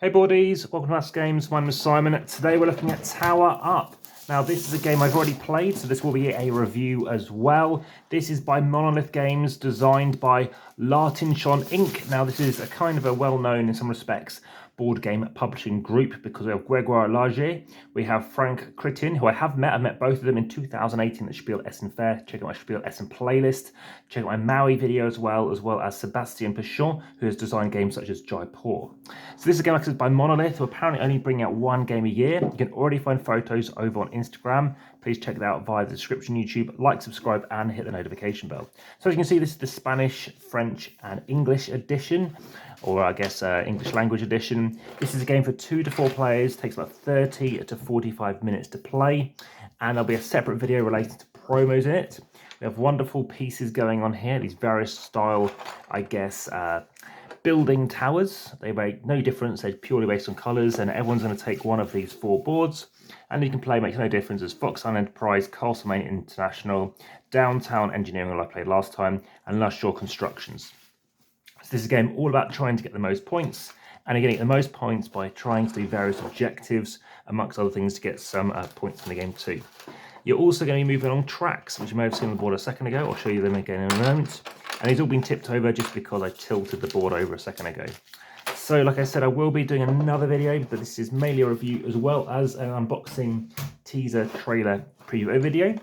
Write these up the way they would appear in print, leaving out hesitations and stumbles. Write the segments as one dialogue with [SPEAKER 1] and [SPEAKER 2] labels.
[SPEAKER 1] Hey boardies, welcome to AmassGames. My name is Simon. Today we're looking at Tower Up. Now this is a game I've already played, so this will be a review as well. This is by Monolith Games, designed by Lartinshon Inc. Now this is a kind of a well-known, in some respects, board game publishing group because we have Gregoire Lager, we have Frank Critin, who I have met. I've met both of them in 2018 at Spiel Essen Fair. Check out my Spiel Essen playlist. Check out my Maui video as well as Sebastian Pichon, who has designed games such as Jaipur. So this is a game, like I said, by Monolith, who apparently only bring out one game a year. You can already find photos over on Instagram. Please check that out via the description YouTube. Like, subscribe, and hit the notification bell. So as you can see, this is the Spanish, French, and English edition, or I guess English language edition. This is a game for 2 to 4 players. It takes about 30 to 45 minutes to play, and there'll be a separate video related to promos in it. We have wonderful pieces going on here, these various style, I guess, building towers. They make no difference, they're purely based on colours, and everyone's going to take one of these 4 boards, and you can play makes no difference as Foxhound Enterprise, Castlemaine International, Downtown Engineering, I played last time, and Lush Shore Constructions. So this is a game all about trying to get the most points, and you're getting the most points by trying to do various objectives, amongst other things, to get some points in the game too. You're also going to be moving along tracks, which you may have seen on the board a second ago. I'll show you them again in a moment. And these all been tipped over just because I tilted the board over a second ago. So like I said, I will be doing another video, but this is mainly a review as well as an unboxing teaser trailer preview video.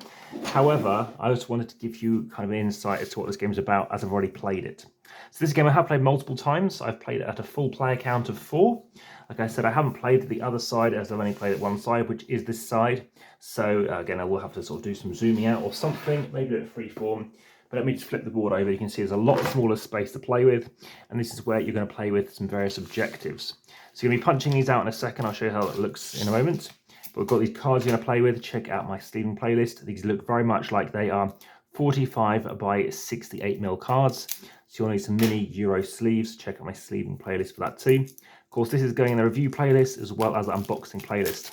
[SPEAKER 1] However, I just wanted to give you kind of an insight as to what this game is about, as I've already played it. So this game I have played multiple times. I've played it at a full player count of 4. Like I said, I haven't played the other side, as I've only played it one side, which is this side. So again, I will have to sort of do some zooming out or something, maybe do it freeform. But let me just flip the board over. You can see there's a lot smaller space to play with, and this is where you're going to play with some various objectives. So you're going to be punching these out in a second. I'll show you how it looks in a moment. But we've got these cards you're going to play with. Check out my sleeving playlist. These look very much like they are 45 by 68mm cards. So you'll need some mini Euro sleeves. Check out my sleeving playlist for that too. Of course, this is going in the review playlist as well as the unboxing playlist.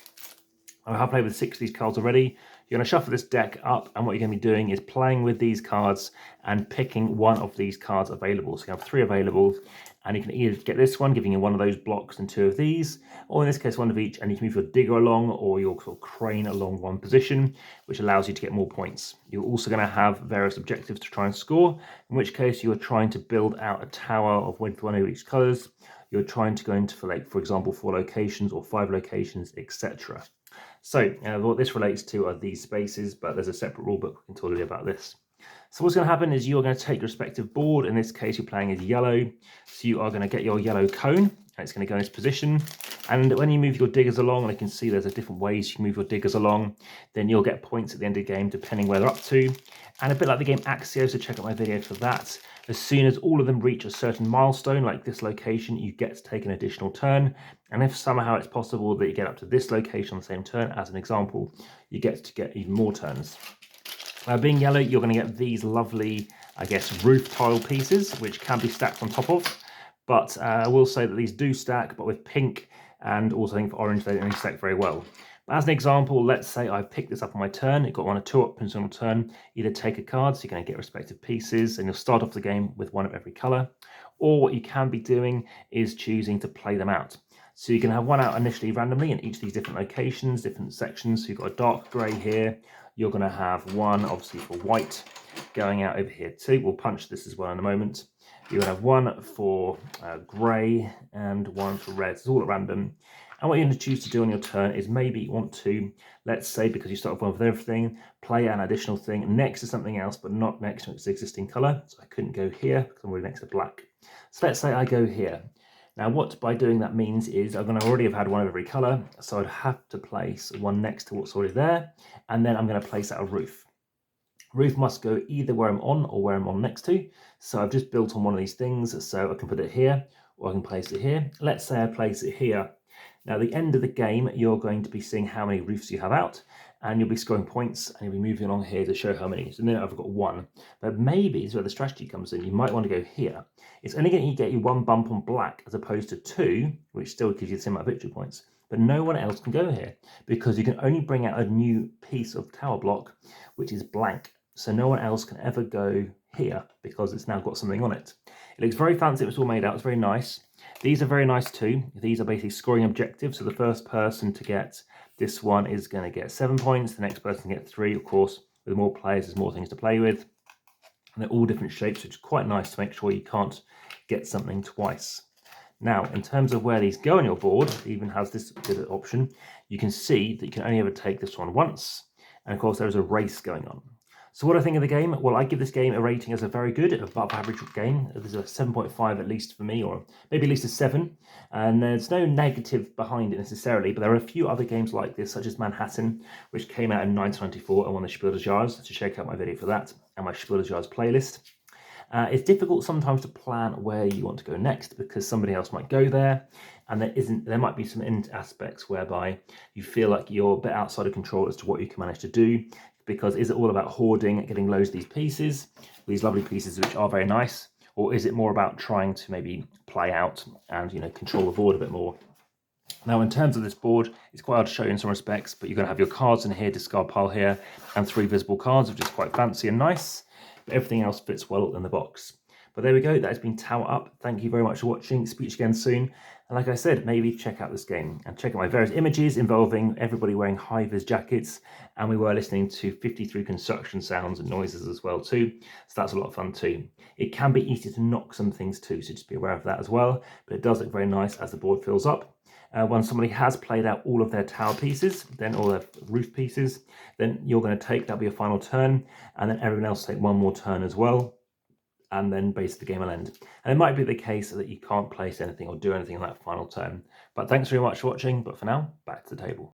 [SPEAKER 1] I have played with 6 of these cards already. You're going to shuffle this deck up, and what you're going to be doing is playing with these cards and picking one of these cards available. So you have 3 available, and you can either get this one, giving you one of those blocks and 2 of these, or in this case, 1 of each, and you can move your digger along or your sort of crane along one position, which allows you to get more points. You're also going to have various objectives to try and score, in which case you are trying to build out a tower of one of each colours. You're trying to go into, for example, 4 locations or 5 locations, etc. So what this relates to are these spaces, but there's a separate rulebook we can talk a little about this. So what's going to happen is you're going to take your respective board. In this case, you're playing as yellow. So you are going to get your yellow cone, and it's going to go in its position. And when you move your diggers along, and you can see there's different ways you can move your diggers along, then you'll get points at the end of the game, depending where they're up to. And a bit like the game Axio, so check out my video for that. As soon as all of them reach a certain milestone, like this location, you get to take an additional turn. And if somehow it's possible that you get up to this location on the same turn, as an example, you get to get even more turns. Being yellow, you're going to get these lovely, I guess, roof tile pieces, which can be stacked on top of. But I will say that these do stack, but with pink and also I think for orange, they don't stack very well. As an example, let's say I picked this up on my turn. It got 1 or 2 options on your turn. Either take a card, so you're going to get respective pieces, and you'll start off the game with 1 of every colour. Or what you can be doing is choosing to play them out. So you can have 1 out initially randomly in each of these different locations, different sections. So you've got a dark grey here. You're going to have 1, obviously, for white going out over here too. We'll punch this as well in a moment. You're going to have 1 for grey and 1 for red. It's all at random. And what you're going to choose to do on your turn is maybe you want to, let's say, because you start off with everything, play an additional thing next to something else, but not next to its existing colour. So I couldn't go here because I'm already next to black. So let's say I go here. Now what by doing that means is I'm going to already have had 1 of every colour, so I'd have to place 1 next to what's already there, and then I'm going to place out a roof. Roof must go either where I'm on or where I'm on next to. So I've just built on one of these things, so I can put it here, or I can place it here. Let's say I place it here. Now, at the end of the game, you're going to be seeing how many roofs you have out, and you'll be scoring points, and you'll be moving along here to show how many. So now I've got 1, but maybe this is where the strategy comes in. You might want to go here. It's only going to get you 1 bump on black as opposed to 2, which still gives you the same amount of victory points. But no one else can go here because you can only bring out a new piece of tower block, which is blank. So no one else can ever go here because it's now got something on it. It looks very fancy. It was all made out. It's very nice. These are very nice too. These are basically scoring objectives. So the first person to get this one is going to get 7 points. The next person gets 3. Of course, with more players, there's more things to play with. And they're all different shapes, which is quite nice to make sure you can't get something twice. Now, in terms of where these go on your board, it even has this good option. You can see that you can only ever take this one once. And of course, there's a race going on. So what do I think of the game? Well, I give this game a rating as a very good, above average game. There's a 7.5 at least for me, or maybe at least a 7. And there's no negative behind it necessarily, but there are a few other games like this, such as Manhattan, which came out in 1994 and won the SPIEL.digital. So check out my video for that and my SPIEL.digital playlist. It's difficult sometimes to plan where you want to go next because somebody else might go there, and there might be some aspects whereby you feel like you're a bit outside of control as to what you can manage to do. Because is it all about hoarding, getting loads of these pieces, these lovely pieces which are very nice, or is it more about trying to maybe play out and control the board a bit more? Now, in terms of this board, it's quite hard to show you in some respects, but you're going to have your cards in here, discard pile here, and 3 visible cards, which is quite fancy and nice. But everything else fits well in the box. But there we go, that has been Tower Up. Thank you very much for watching. Speak again soon. And like I said, maybe check out this game and check out my various images involving everybody wearing high-vis jackets. And we were listening to 53 construction sounds and noises as well too. So that's a lot of fun too. It can be easy to knock some things too, so just be aware of that as well. But it does look very nice as the board fills up. When somebody has played out all of their tower pieces, then all their roof pieces, then you're going to take, that'll be a final turn. And then everyone else take one more turn as well. And then basically the game will end. And it might be the case that you can't place anything or do anything on that final turn. But thanks very much for watching. But for now, back to the table.